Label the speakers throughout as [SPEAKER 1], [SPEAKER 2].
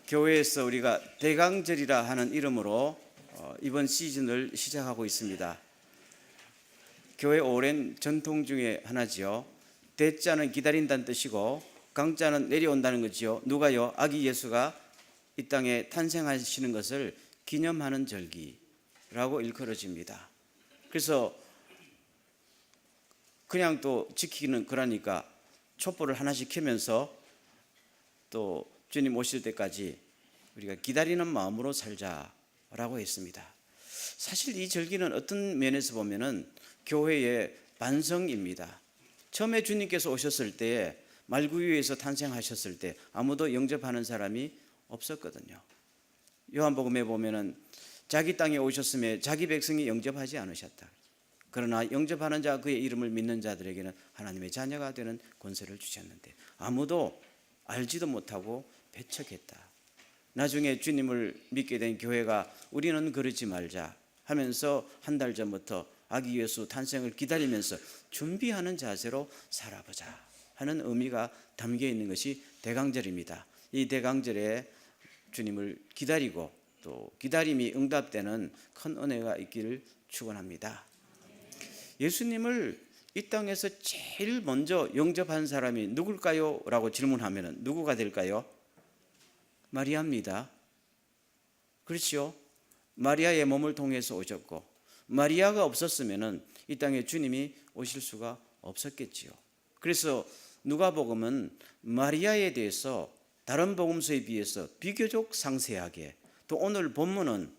[SPEAKER 1] 교회에서 우리가 대강절이라 하는 이름으로 이번 시즌을 시작하고 있습니다. 교회 오랜 전통 중에 하나지요. 대자는 기다린다는 뜻이고 강자는 내려온다는 거지요. 누가요? 아기 예수가 이 땅에 탄생하시는 것을 기념하는 절기라고 일컬어집니다. 그래서 그냥 또 지키기는 그러니까 촛불을 하나씩 켜면서 또 주님 오실 때까지 우리가 기다리는 마음으로 살자라고 했습니다. 사실 이 절기는 어떤 면에서 보면은 교회의 반성입니다. 처음에 주님께서 오셨을 때 말구유에서 탄생하셨을 때 아무도 영접하는 사람이 없었거든요. 요한복음에 보면은 자기 땅에 오셨음에 자기 백성이 영접하지 않으셨다. 그러나 영접하는 자 그의 이름을 믿는 자들에게는 하나님의 자녀가 되는 권세를 주셨는데 아무도 알지도 못하고 배척했다. 나중에 주님을 믿게 된 교회가 우리는 그러지 말자 하면서 한 달 전부터 아기 예수 탄생을 기다리면서 준비하는 자세로 살아보자 하는 의미가 담겨 있는 것이 대강절입니다. 이 대강절에 주님을 기다리고 또 기다림이 응답되는 큰 은혜가 있기를 축원합니다. 예수님을 이 땅에서 제일 먼저 영접한 사람이 누굴까요? 라고 질문하면 누구가 될까요? 마리아입니다. 그렇죠? 마리아의 몸을 통해서 오셨고 마리아가 없었으면 이 땅에 주님이 오실 수가 없었겠지요. 그래서 누가복음은 마리아에 대해서 다른 복음서에 비해서 비교적 상세하게 또 오늘 본문은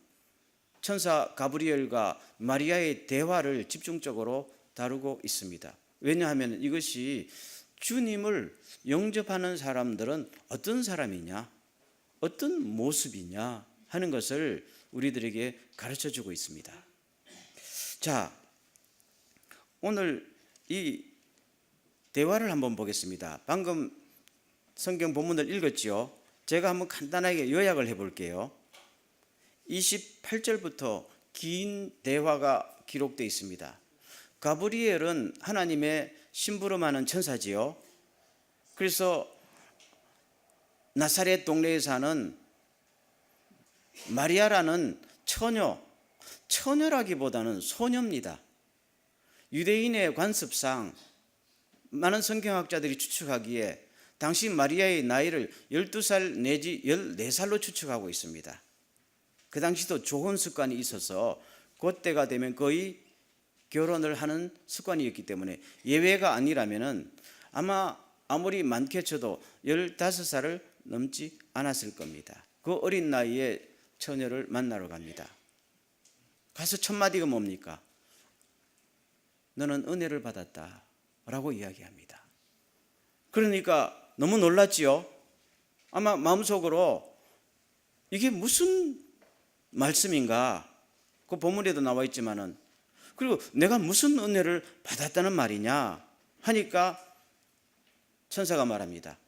[SPEAKER 1] 천사 가브리엘과 마리아의 대화를 집중적으로 다루고 있습니다. 왜냐하면 이것이 주님을 영접하는 사람들은 어떤 사람이냐, 어떤 모습이냐 하는 것을 우리들에게 가르쳐주고 있습니다. 자, 오늘 이 대화를 한번 보겠습니다. 방금 성경 본문을 읽었지요. 제가 한번 간단하게 요약을 해볼게요. 28절부터 긴 대화가 기록되어 있습니다. 가브리엘은 하나님의 심부름하는 천사지요. 그래서 나사렛 동네에 사는 마리아라는 처녀라기보다는 소녀입니다. 유대인의 관습상 많은 성경학자들이 추측하기에 당시 마리아의 나이를 12살 내지 14살로 추측하고 있습니다. 그 당시도 좋은 습관이 있어서 그때가 되면 거의 결혼을 하는 습관이었기 때문에 예외가 아니라면 아마 아무리 많게 쳐도 15살을 넘지 않았을 겁니다. 그 어린 나이에 처녀를 만나러 갑니다. 가서 첫 마디가 뭡니까? 너는 은혜를 받았다 라고 이야기합니다. 그러니까 너무 놀랐지요. 아마 마음속으로 이게 무슨 말씀인가? 그 본문에도 나와 있지만은 그리고 내가 무슨 은혜를 받았다는 말이냐 하니까 천사가 말합니다.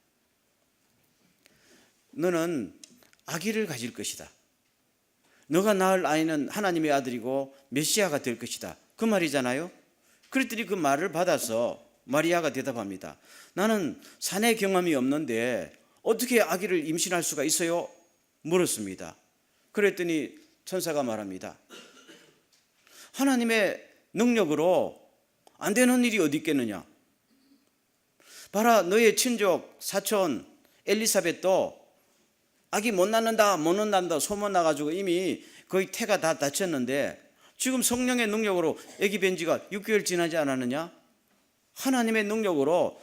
[SPEAKER 1] 너는 아기를 가질 것이다. 너가 낳을 아이는 하나님의 아들이고 메시아가 될 것이다. 그 말이잖아요. 그랬더니 그 말을 받아서 마리아가 대답합니다. 나는 사내 경험이 없는데 어떻게 아기를 임신할 수가 있어요? 물었습니다. 그랬더니 천사가 말합니다. 하나님의 능력으로 안 되는 일이 어디 있겠느냐? 봐라, 너의 친족 사촌 엘리사벳도 아기 못 낳는다 소문 나가지고 이미 거의 태가 다 다쳤는데 지금 성령의 능력으로 아기 뵌 지가 6개월 지나지 않았느냐? 하나님의 능력으로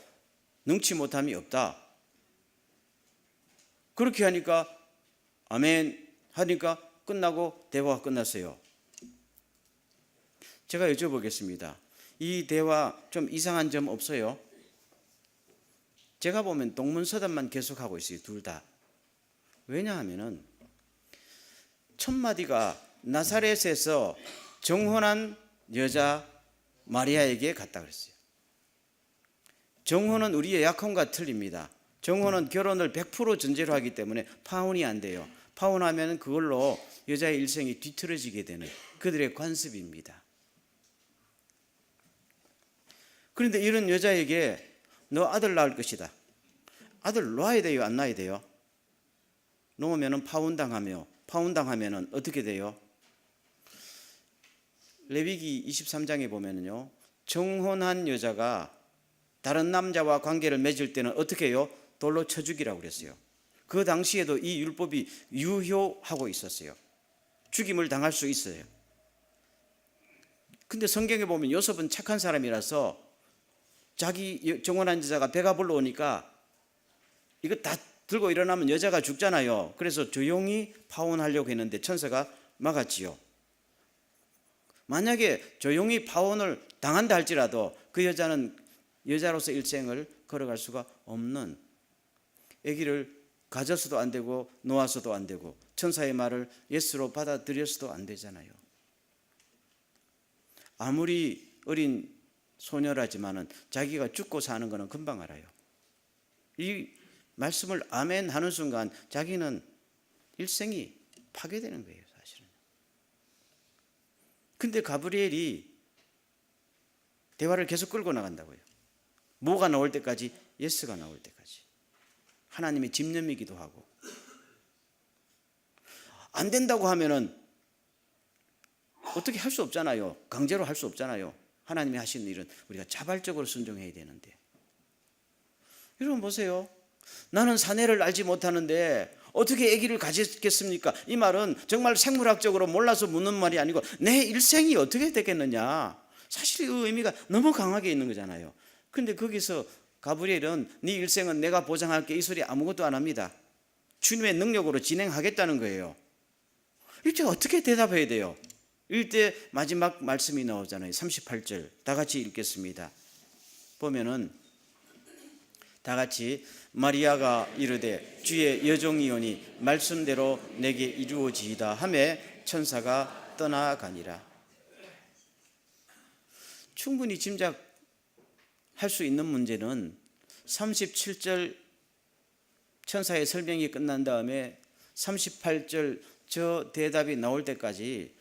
[SPEAKER 1] 능치 못함이 없다. 그렇게 하니까 아멘 하니까 끝나고 대화가 끝났어요. 제가 여쭤보겠습니다. 이 대화 좀 이상한 점 없어요? 제가 보면 동문서답만 계속하고 있어요. 둘 다. 왜냐하면은 첫 마디가 나사렛에서 정혼한 여자 마리아에게 갔다 그랬어요. 정혼은 우리의 약혼과 틀립니다. 정혼은 결혼을 100% 전제로 하기 때문에 파혼이 안 돼요. 파혼하면 그걸로 여자의 일생이 뒤틀어지게 되는 그들의 관습입니다. 그런데 이런 여자에게 너 아들 낳을 것이다. 아들 낳아야 돼요? 안 낳아야 돼요? 놓으면은 파혼당하면은 어떻게 돼요? 레위기 23장에 보면은요, 정혼한 여자가 다른 남자와 관계를 맺을 때는 어떻게 해요? 돌로 쳐 죽이라고 그랬어요. 그 당시에도 이 율법이 유효하고 있었어요. 죽임을 당할 수 있어요. 근데 성경에 보면 요셉은 착한 사람이라서 자기 정혼한 여자가 배가 불러오니까 이거 다 들고 일어나면 여자가 죽잖아요. 그래서 조용히 파혼하려고 했는데 천사가 막았지요. 만약에 조용히 파혼을 당한다 할지라도 그 여자는 여자로서 일생을 걸어갈 수가 없는, 아기를 가져서도 안 되고 놓아서도 안 되고 천사의 말을 예스로 받아들여서도 안 되잖아요. 아무리 어린 소녀라지만은 자기가 죽고 사는 거는 금방 알아요. 이 말씀을 아멘 하는 순간 자기는 일생이 파괴되는 거예요, 사실은. 근데 가브리엘이 대화를 계속 끌고 나간다고요. 뭐가 나올 때까지? 예스가 나올 때까지. 하나님의 집념이기도 하고. 안 된다고 하면은 어떻게 할 수 없잖아요. 강제로 할 수 없잖아요. 하나님이 하시는 일은 우리가 자발적으로 순종해야 되는데. 여러분 보세요. 나는 사내를 알지 못하는데 어떻게 아기를 가지겠습니까? 이 말은 정말 생물학적으로 몰라서 묻는 말이 아니고 내 일생이 어떻게 되겠느냐. 사실 그 의미가 너무 강하게 있는 거잖아요. 근데 거기서 가브리엘은 네 일생은 내가 보장할게 이 소리 아무것도 안 합니다. 주님의 능력으로 진행하겠다는 거예요. 이때 어떻게 대답해야 돼요? 이때 마지막 말씀이 나오잖아요. 38절 다 같이 읽겠습니다. 보면은 다 같이 마리아가 이르되 주의 여종이오니 말씀대로 내게 이루어지이다 하매 천사가 떠나가니라. 충분히 짐작할 수 있는 문제는 37절 천사의 설명이 끝난 다음에 38절 저 대답이 나올 때까지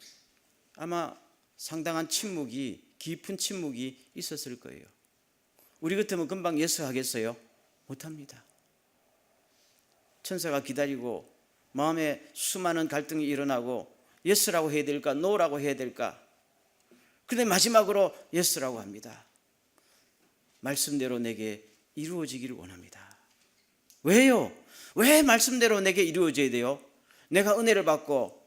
[SPEAKER 1] 아마 상당한 침묵이, 깊은 침묵이 있었을 거예요. 우리 같으면 금방 예스 하겠어요? 못합니다. 천사가 기다리고 마음에 수많은 갈등이 일어나고 예스라고 해야 될까 노라고 해야 될까. 근데 마지막으로 예스라고 합니다. 말씀대로 내게 이루어지기를 원합니다. 왜요? 왜 말씀대로 내게 이루어져야 돼요? 내가 은혜를 받고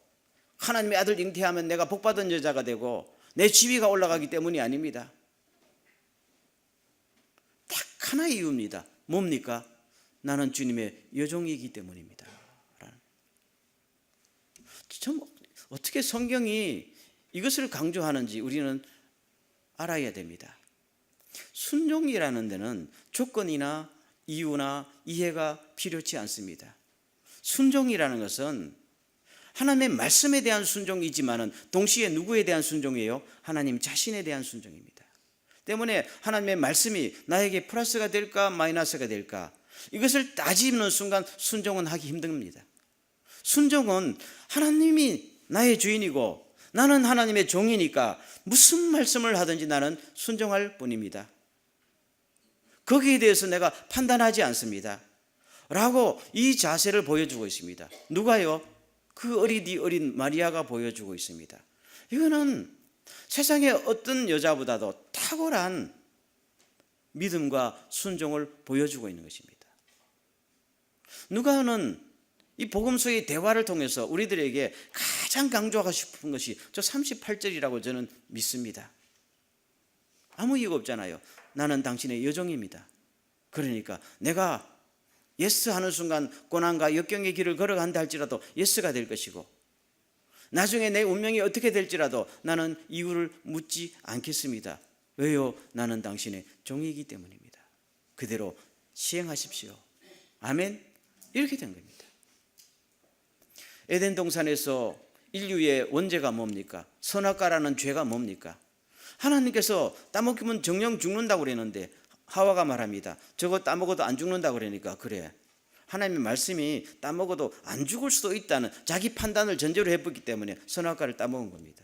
[SPEAKER 1] 하나님의 아들 잉태하면 내가 복받은 여자가 되고 내 지위가 올라가기 때문이 아닙니다. 딱 하나의 이유입니다. 뭡니까? 나는 주님의 여종이기 때문입니다. 참 어떻게 성경이 이것을 강조하는지 우리는 알아야 됩니다. 순종이라는 데는 조건이나 이유나 이해가 필요치 않습니다. 순종이라는 것은 하나님의 말씀에 대한 순종이지만은 동시에 누구에 대한 순종이에요? 하나님 자신에 대한 순종입니다. 때문에 하나님의 말씀이 나에게 플러스가 될까 마이너스가 될까 이것을 따지는 순간 순종은 하기 힘듭니다. 순종은 하나님이 나의 주인이고 나는 하나님의 종이니까 무슨 말씀을 하든지 나는 순종할 뿐입니다. 거기에 대해서 내가 판단하지 않습니다. 라고 이 자세를 보여주고 있습니다. 누가요? 그 어린 마리아가 보여주고 있습니다. 이거는 세상의 어떤 여자보다도 탁월한 믿음과 순종을 보여주고 있는 것입니다. 누가는 이 복음서의 대화를 통해서 우리들에게 가장 강조하고 싶은 것이 저 38절이라고 저는 믿습니다. 아무 이유가 없잖아요. 나는 당신의 여종입니다. 그러니까 내가 예스 하는 순간 고난과 역경의 길을 걸어간다 할지라도 예스가 될 것이고 나중에 내 운명이 어떻게 될지라도 나는 이유를 묻지 않겠습니다. 왜요? 나는 당신의 종이기 때문입니다. 그대로 시행하십시오. 아멘. 이렇게 된 겁니다. 에덴 동산에서 인류의 원죄가 뭡니까? 선악과라는 죄가 뭡니까? 하나님께서 따먹으면 정령 죽는다고 그랬는데 하와가 말합니다. 저거 따먹어도 안 죽는다고 그러니까 그래. 하나님의 말씀이 따먹어도 안 죽을 수도 있다는 자기 판단을 전제로 해보기 때문에 선악과를 따먹은 겁니다.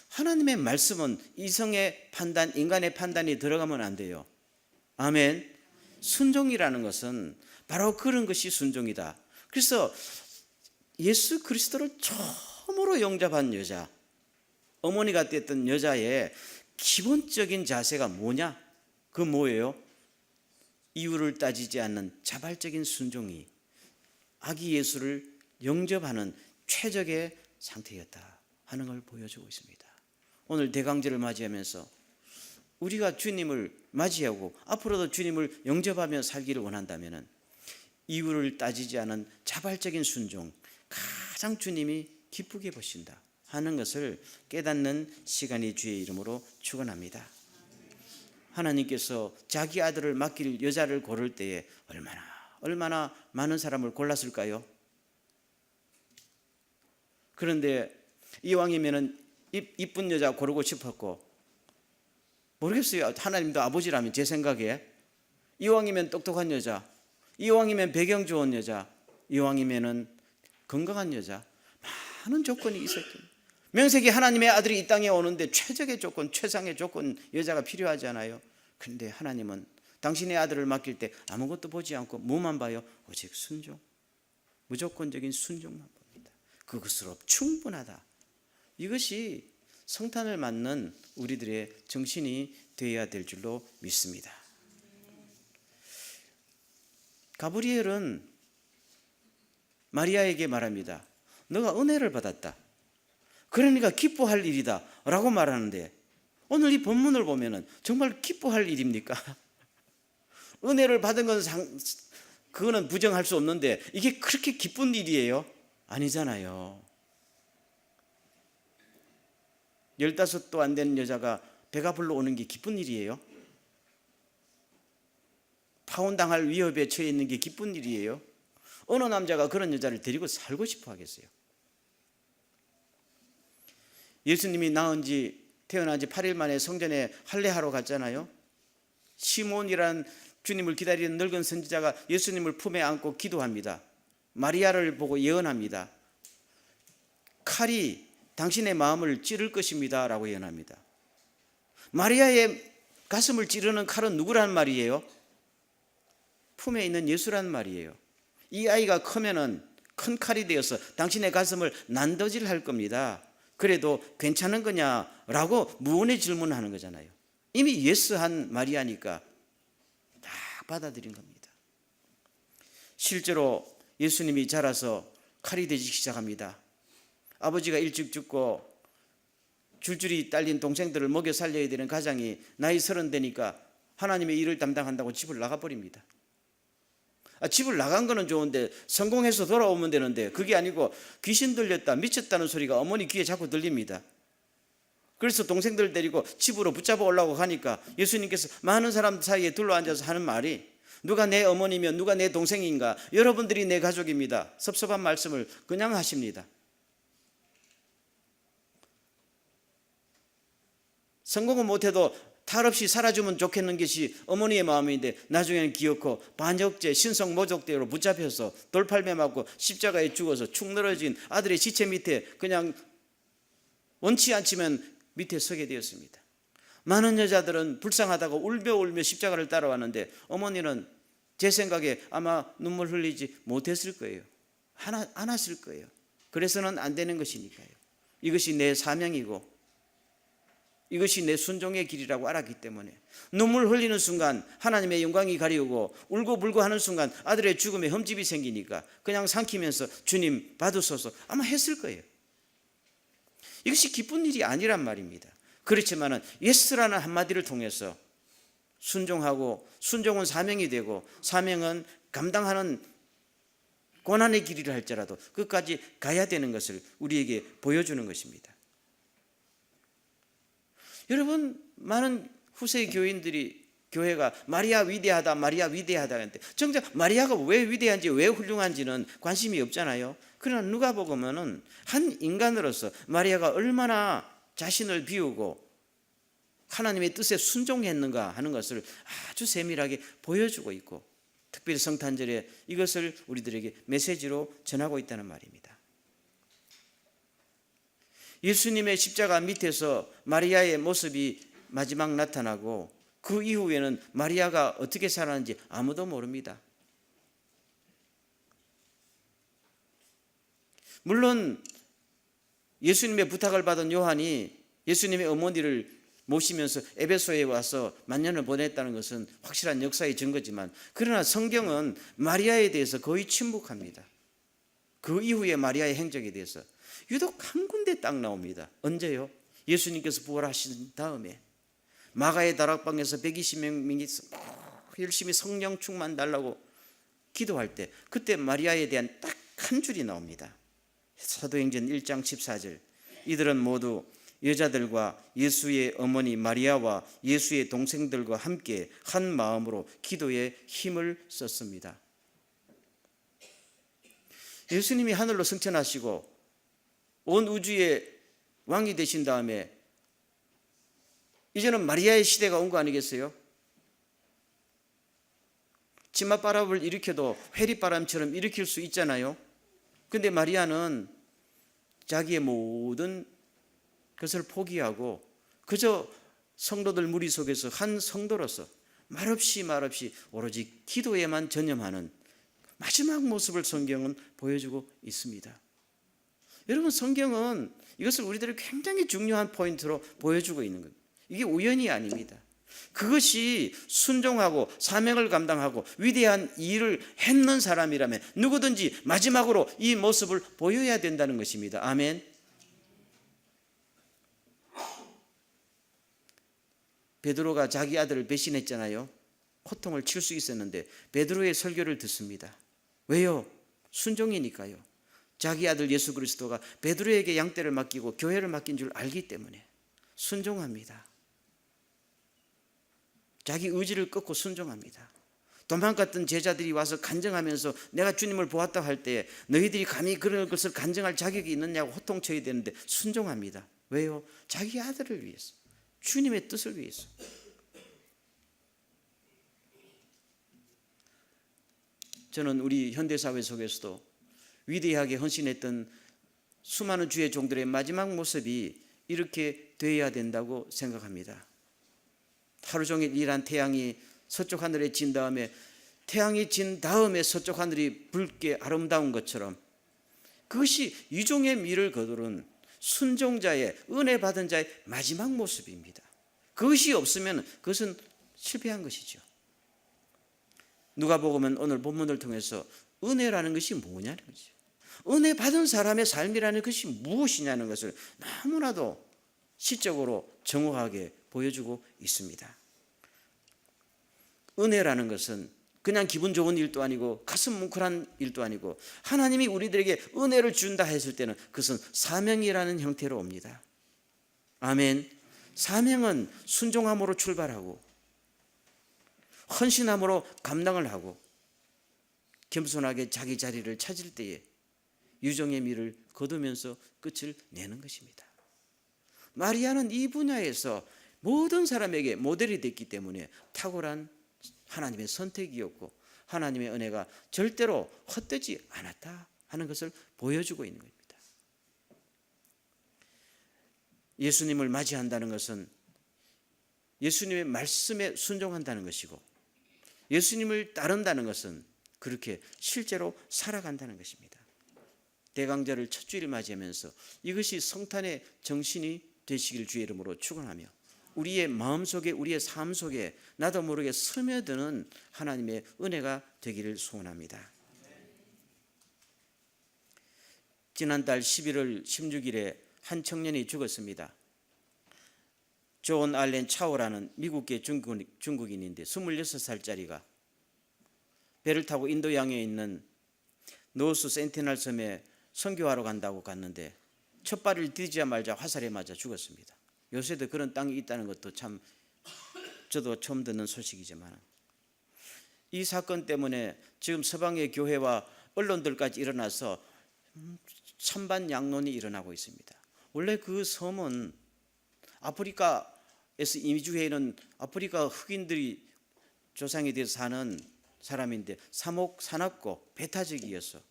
[SPEAKER 1] 하나님의 말씀은 이성의 판단, 인간의 판단이 들어가면 안 돼요. 아멘. 순종이라는 것은 바로 그런 것이 순종이다. 그래서 예수 그리스도를 처음으로 영접한 여자, 어머니가 됐던 여자의 기본적인 자세가 뭐냐? 그 뭐예요? 이유를 따지지 않는 자발적인 순종이 아기 예수를 영접하는 최적의 상태였다 하는 걸 보여주고 있습니다. 오늘 대강제를 맞이하면서 우리가 주님을 맞이하고 앞으로도 주님을 영접하며 살기를 원한다면 이유를 따지지 않은 자발적인 순종, 가장 주님이 기쁘게 보신다 하는 것을 깨닫는 시간이 주의 이름으로 축원합니다. 하나님께서 자기 아들을 맡길 여자를 고를 때에 얼마나 많은 사람을 골랐을까요? 그런데 이왕이면 이쁜 여자 고르고 싶었고, 모르겠어요. 하나님도 아버지라면 제 생각에 이왕이면 똑똑한 여자, 이왕이면 배경 좋은 여자, 이왕이면 건강한 여자, 많은 조건이 있었죠. 명색이 하나님의 아들이 이 땅에 오는데 최적의 조건, 최상의 조건 여자가 필요하잖아요. 그런데 하나님은 당신의 아들을 맡길 때 아무것도 보지 않고 뭐만 봐요? 오직 순종, 무조건적인 순종만 봅니다. 그것으로 충분하다. 이것이 성탄을 맞는 우리들의 정신이 되어야 될 줄로 믿습니다. 가브리엘은 마리아에게 말합니다. 너가 은혜를 받았다. 그러니까 기뻐할 일이다 라고 말하는데, 오늘 이 본문을 보면 정말 기뻐할 일입니까? 은혜를 받은 건 그거는 부정할 수 없는데 이게 그렇게 기쁜 일이에요? 아니잖아요. 15도 안 되는 여자가 배가 불러오는 게 기쁜 일이에요? 파혼당할 위협에 처해 있는 게 기쁜 일이에요? 어느 남자가 그런 여자를 데리고 살고 싶어 하겠어요? 예수님이 태어난 지 8일 만에 성전에 할례하러 갔잖아요. 시몬이란 주님을 기다리는 늙은 선지자가 예수님을 품에 안고 기도합니다. 마리아를 보고 예언합니다. 칼이 당신의 마음을 찌를 것입니다 라고 예언합니다. 마리아의 가슴을 찌르는 칼은 누구란 말이에요? 품에 있는 예수란 말이에요. 이 아이가 크면은 큰 칼이 되어서 당신의 가슴을 난도질할 겁니다. 그래도 괜찮은 거냐라고 무언의 질문을 하는 거잖아요. 이미 예스한 마리아니까 다 받아들인 겁니다. 실제로 예수님이 자라서 칼이 되기 시작합니다. 아버지가 일찍 죽고 줄줄이 딸린 동생들을 먹여 살려야 되는 가장이 나이 30 되니까 하나님의 일을 담당한다고 집을 나가버립니다. 집을 나간 거는 좋은데 성공해서 돌아오면 되는데 그게 아니고 귀신 들렸다, 미쳤다는 소리가 어머니 귀에 자꾸 들립니다. 그래서 동생들 데리고 집으로 붙잡아 오려고 가니까 예수님께서 많은 사람 사이에 둘러앉아서 하는 말이, 누가 내 어머니며 누가 내 동생인가? 여러분들이 내 가족입니다. 섭섭한 말씀을 그냥 하십니다. 성공은 못해도 탈 없이 살아주면 좋겠는 것이 어머니의 마음인데 나중에는 기어코 반역죄 신성 모독죄로 붙잡혀서 돌팔매 맞고 십자가에 죽어서 축 늘어진 아들의 시체 밑에 그냥 원치 않지만 밑에 서게 되었습니다. 많은 여자들은 불쌍하다고 울며 십자가를 따라왔는데 어머니는 제 생각에 아마 눈물 흘리지 못했을 거예요. 안 왔을 거예요. 그래서는 안 되는 것이니까요. 이것이 내 사명이고 이것이 내 순종의 길이라고 알았기 때문에 눈물 흘리는 순간 하나님의 영광이 가리우고 울고불고 하는 순간 아들의 죽음에 흠집이 생기니까 그냥 삼키면서 주님 받으소서 아마 했을 거예요. 이것이 기쁜 일이 아니란 말입니다. 그렇지만 예스라는 한마디를 통해서 순종하고, 순종은 사명이 되고 사명은 감당하는 고난의 길이라 할지라도 끝까지 가야 되는 것을 우리에게 보여주는 것입니다. 여러분, 많은 후세 교인들이 교회가 마리아 위대하다 하는데 정작 마리아가 왜 위대한지 왜 훌륭한지는 관심이 없잖아요. 그러나 누가복음은 한 인간으로서 마리아가 얼마나 자신을 비우고 하나님의 뜻에 순종했는가 하는 것을 아주 세밀하게 보여주고 있고, 특별히 성탄절에 이것을 우리들에게 메시지로 전하고 있다는 말입니다. 예수님의 십자가 밑에서 마리아의 모습이 마지막 나타나고 그 이후에는 마리아가 어떻게 살았는지 아무도 모릅니다. 물론 예수님의 부탁을 받은 요한이 예수님의 어머니를 모시면서 에베소에 와서 만년을 보냈다는 것은 확실한 역사의 증거지만, 그러나 성경은 마리아에 대해서 거의 침묵합니다. 그 이후에 마리아의 행적에 대해서 유독 한 군데 딱 나옵니다. 언제요? 예수님께서 부활하신 다음에 마가의 다락방에서 120명이 열심히 성령 충만 달라고 기도할 때, 그때 마리아에 대한 딱 한 줄이 나옵니다. 사도행전 1장 14절. 이들은 모두 여자들과 예수의 어머니 마리아와 예수의 동생들과 함께 한 마음으로 기도에 힘을 썼습니다. 예수님이 하늘로 승천하시고 온 우주의 왕이 되신 다음에 이제는 마리아의 시대가 온 거 아니겠어요? 치맛바람을 일으켜도 회리바람처럼 일으킬 수 있잖아요. 근데 마리아는 자기의 모든 것을 포기하고 그저 성도들 무리 속에서 한 성도로서 말없이 오로지 기도에만 전념하는 마지막 모습을 성경은 보여주고 있습니다. 여러분, 성경은 이것을 우리들에게 굉장히 중요한 포인트로 보여주고 있는 겁니다. 이게 우연이 아닙니다. 그것이 순종하고 사명을 감당하고 위대한 일을 했는 사람이라면 누구든지 마지막으로 이 모습을 보여야 된다는 것입니다. 아멘. 베드로가 자기 아들을 배신했잖아요. 호통을 칠 수 있었는데 베드로의 설교를 듣습니다. 왜요? 순종이니까요. 자기 아들 예수 그리스도가 베드로에게 양떼를 맡기고 교회를 맡긴 줄 알기 때문에 순종합니다. 자기 의지를 꺾고 순종합니다. 도망갔던 제자들이 와서 간증하면서 내가 주님을 보았다고 할 때 너희들이 감히 그런 것을 간증할 자격이 있느냐고 호통쳐야 되는데 순종합니다. 왜요? 자기 아들을 위해서, 주님의 뜻을 위해서. 저는 우리 현대사회 속에서도 위대하게 헌신했던 수많은 주의 종들의 마지막 모습이 이렇게 되어야 된다고 생각합니다. 하루 종일 일한 태양이 서쪽 하늘에 진 다음에, 태양이 진 다음에 서쪽 하늘이 붉게 아름다운 것처럼, 그것이 유종의 미를 거두는 순종자의, 은혜 받은 자의 마지막 모습입니다. 그것이 없으면 그것은 실패한 것이죠. 누가복음은 오늘 본문을 통해서 은혜라는 것이 뭐냐는 거죠. 은혜 받은 사람의 삶이라는 것이 무엇이냐는 것을 너무나도 시적으로 정확하게 보여주고 있습니다. 은혜라는 것은 그냥 기분 좋은 일도 아니고 가슴 뭉클한 일도 아니고, 하나님이 우리들에게 은혜를 준다 했을 때는 그것은 사명이라는 형태로 옵니다. 아멘. 사명은 순종함으로 출발하고 헌신함으로 감당을 하고 겸손하게 자기 자리를 찾을 때에 유종의 미를 거두면서 끝을 내는 것입니다. 마리아는 이 분야에서 모든 사람에게 모델이 됐기 때문에 탁월한 하나님의 선택이었고 하나님의 은혜가 절대로 헛되지 않았다 하는 것을 보여주고 있는 겁니다. 예수님을 맞이한다는 것은 예수님의 말씀에 순종한다는 것이고, 예수님을 따른다는 것은 그렇게 실제로 살아간다는 것입니다. 대강절을 첫 주일 맞이하면서 이것이 성탄의 정신이 되시길 주의 이름으로 축원하며, 우리의 마음속에, 우리의 삶 속에 나도 모르게 스며드는 하나님의 은혜가 되기를 소원합니다. 지난달 11월 16일에 한 청년이 죽었습니다. 존 알렌 차오라는 미국계 중국인인데 26살짜리가 배를 타고 인도양에 있는 노스 센티널 섬에 선교하러 간다고 갔는데 첫 발을 디디자마자 화살에 맞아 죽었습니다. 요새도 그런 땅이 있다는 것도 참 저도 처음 듣는 소식이지만, 이 사건 때문에 지금 서방의 교회와 언론들까지 일어나서 찬반양론이 일어나고 있습니다. 원래 그 섬은 아프리카에서 이주해 있는 아프리카 흑인들이 조상이 돼서 사는 사람인데 산악고 배타적이어서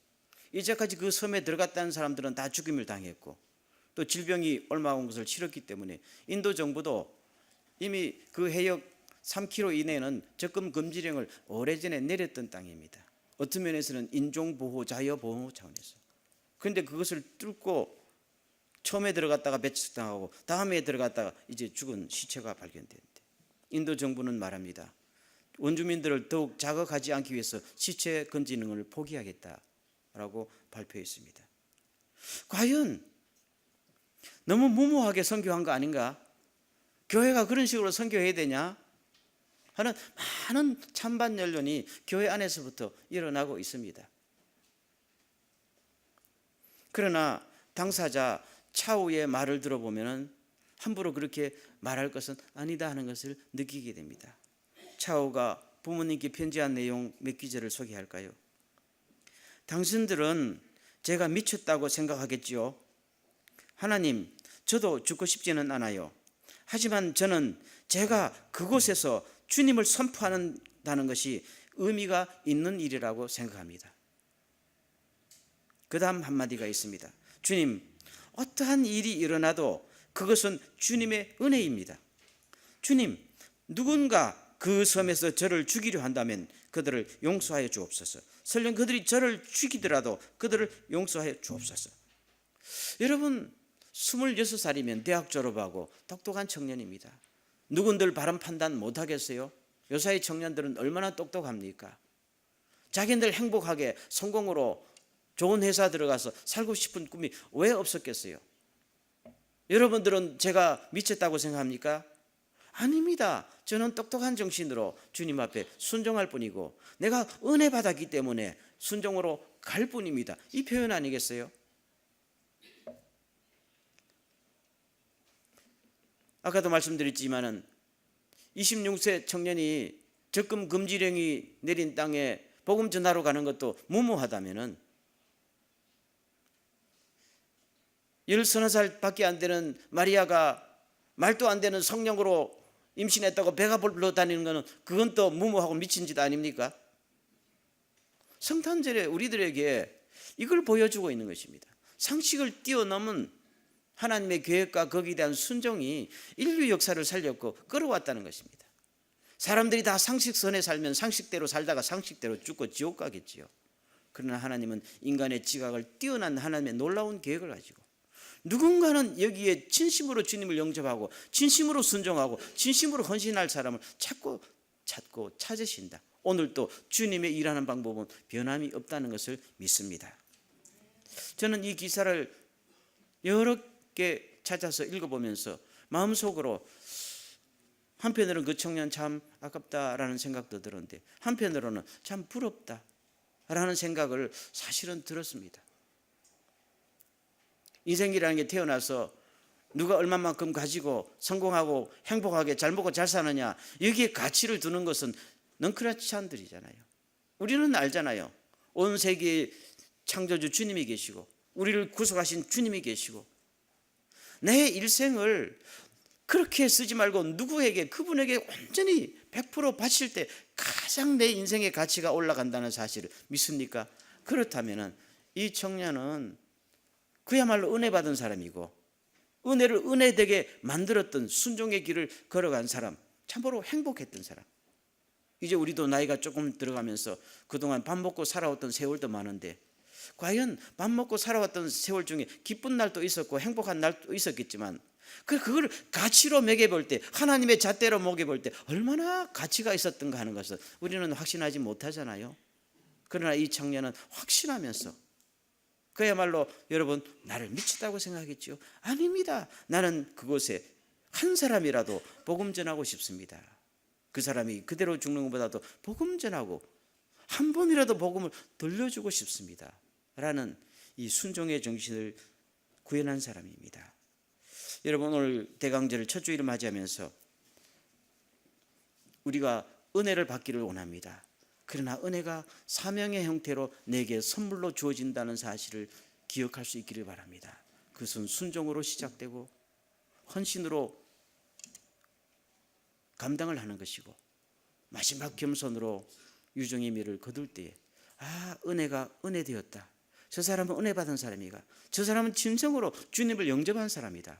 [SPEAKER 1] 이제까지 그 섬에 들어갔다는 사람들은 다 죽임을 당했고, 또 질병이 얼마 온 것을 치렀기 때문에 인도 정부도 이미 그 해역 3km 이내에는 접근 금지령을 오래전에 내렸던 땅입니다. 어떤 면에서는 인종보호, 자유보호 차원에서. 그런데 그것을 뚫고 처음에 들어갔다가 배척당하고 다음에 들어갔다가 이제 죽은 시체가 발견됐는데, 인도 정부는 말합니다. 원주민들을 더욱 자극하지 않기 위해서 시체 건지는 걸 포기하겠다라고 발표했습니다. 과연 너무 무모하게 선교한 거 아닌가? 교회가 그런 식으로 선교해야 되냐 하는 많은 찬반 연론이 교회 안에서부터 일어나고 있습니다. 그러나 당사자 차우의 말을 들어보면 함부로 그렇게 말할 것은 아니다 하는 것을 느끼게 됩니다. 차우가 부모님께 편지한 내용 몇 구절을 소개할까요? 당신들은 제가 미쳤다고 생각하겠지요. 하나님, 저도 죽고 싶지는 않아요. 하지만 저는 제가 그곳에서 주님을 선포한다는 것이 의미가 있는 일이라고 생각합니다. 그 다음 한마디가 있습니다. 주님, 어떠한 일이 일어나도 그것은 주님의 은혜입니다. 주님, 누군가 그 섬에서 저를 죽이려 한다면 그들을 용서하여 주옵소서. 설령 그들이 저를 죽이더라도 그들을 용서하여 주옵소서. 여러분, 26살이면 대학 졸업하고 똑똑한 청년입니다. 누군들 바른 판단 못하겠어요? 요사이 청년들은 얼마나 똑똑합니까? 자기들 행복하게 성공으로 좋은 회사 들어가서 살고 싶은 꿈이 왜 없었겠어요? 여러분들은 제가 미쳤다고 생각합니까? 아닙니다. 저는 똑똑한 정신으로 주님 앞에 순종할 뿐이고 내가 은혜 받았기 때문에 순종으로 갈 뿐입니다. 이 표현 아니겠어요? 아까도 말씀드렸지만은 26세 청년이 적금 금지령이 내린 땅에 복음 전하러 가는 것도 무모하다면은 13살밖에 안 되는 마리아가 말도 안 되는 성령으로 임신했다고 배가 불러 다니는 것은 그건 또 무모하고 미친 짓 아닙니까? 성탄절에 우리들에게 이걸 보여주고 있는 것입니다. 상식을 뛰어넘은 하나님의 계획과 거기에 대한 순종이 인류 역사를 살렸고 끌어왔다는 것입니다. 사람들이 다 상식선에 살면 상식대로 살다가 상식대로 죽고 지옥 가겠지요. 그러나 하나님은 인간의 지각을 뛰어난 하나님의 놀라운 계획을 가지고 누군가는 여기에 진심으로 주님을 영접하고 진심으로 순종하고 진심으로 헌신할 사람을 찾고 찾으신다. 오늘도 주님의 일하는 방법은 변함이 없다는 것을 믿습니다. 저는 이 기사를 여러 개 찾아서 읽어보면서 마음속으로 한편으로는 그 청년 참 아깝다라는 생각도 들었는데 한편으로는 참 부럽다라는 생각을 사실은 들었습니다. 인생이라는 게 태어나서 누가 얼마만큼 가지고 성공하고 행복하게 잘 먹고 잘 사느냐 여기에 가치를 두는 것은 넝크라치한들이잖아요. 우리는 알잖아요. 온 세계의 창조주 주님이 계시고 우리를 구속하신 주님이 계시고 내 일생을 그렇게 쓰지 말고 누구에게 그분에게 온전히 100% 바칠 때 가장 내 인생의 가치가 올라간다는 사실을 믿습니까? 그렇다면 이 청년은 그야말로 은혜 받은 사람이고 은혜를 은혜되게 만들었던 순종의 길을 걸어간 사람, 참으로 행복했던 사람. 이제 우리도 나이가 조금 들어가면서 그동안 밥 먹고 살아왔던 세월도 많은데 과연 밥 먹고 살아왔던 세월 중에 기쁜 날도 있었고 행복한 날도 있었겠지만 그걸 가치로 매겨볼 때 하나님의 잣대로 먹여볼 때 얼마나 가치가 있었던가 하는 것을 우리는 확신하지 못하잖아요. 그러나 이 청년은 확신하면서 그야말로 여러분 나를 미쳤다고 생각하겠죠? 아닙니다. 나는 그곳에 한 사람이라도 복음 전하고 싶습니다. 그 사람이 그대로 죽는 것보다도 복음 전하고 한 번이라도 복음을 들려주고 싶습니다. 라는 이 순종의 정신을 구현한 사람입니다. 여러분 오늘 대강절을 첫 주일을 맞이하면서 우리가 은혜를 받기를 원합니다. 그러나 은혜가 사명의 형태로 내게 선물로 주어진다는 사실을 기억할 수 있기를 바랍니다. 그것은 순종으로 시작되고 헌신으로 감당을 하는 것이고 마지막 겸손으로 유종의 미를 거둘 때에 은혜가 은혜 되었다. 저 사람은 은혜 받은 사람이가 저 사람은 진정으로 주님을 영접한 사람이다.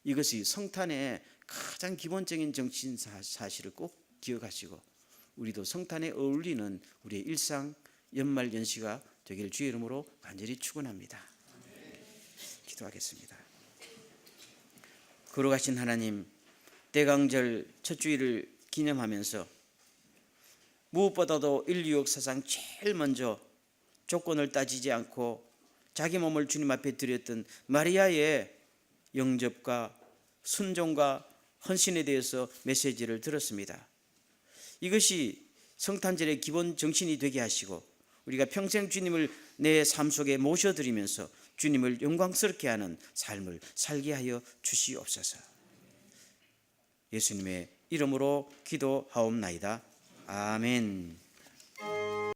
[SPEAKER 1] 이것이 성탄의 가장 기본적인 정신 사실을 꼭 기억하시고 우리도 성탄에 어울리는 우리의 일상 연말 연시가 되길 주의 이름으로 간절히 축원합니다. 기도하겠습니다. 거룩하신 하나님, 대강절 첫 주일을 기념하면서 무엇보다도 인류 역사상 제일 먼저 조건을 따지지 않고 자기 몸을 주님 앞에 드렸던 마리아의 영접과 순종과 헌신에 대해서 메시지를 들었습니다. 이것이 성탄절의 기본 정신이 되게 하시고 우리가 평생 주님을 내 삶 속에 모셔드리면서 주님을 영광스럽게 하는 삶을 살게 하여 주시옵소서. 예수님의 이름으로 기도하옵나이다. 아멘.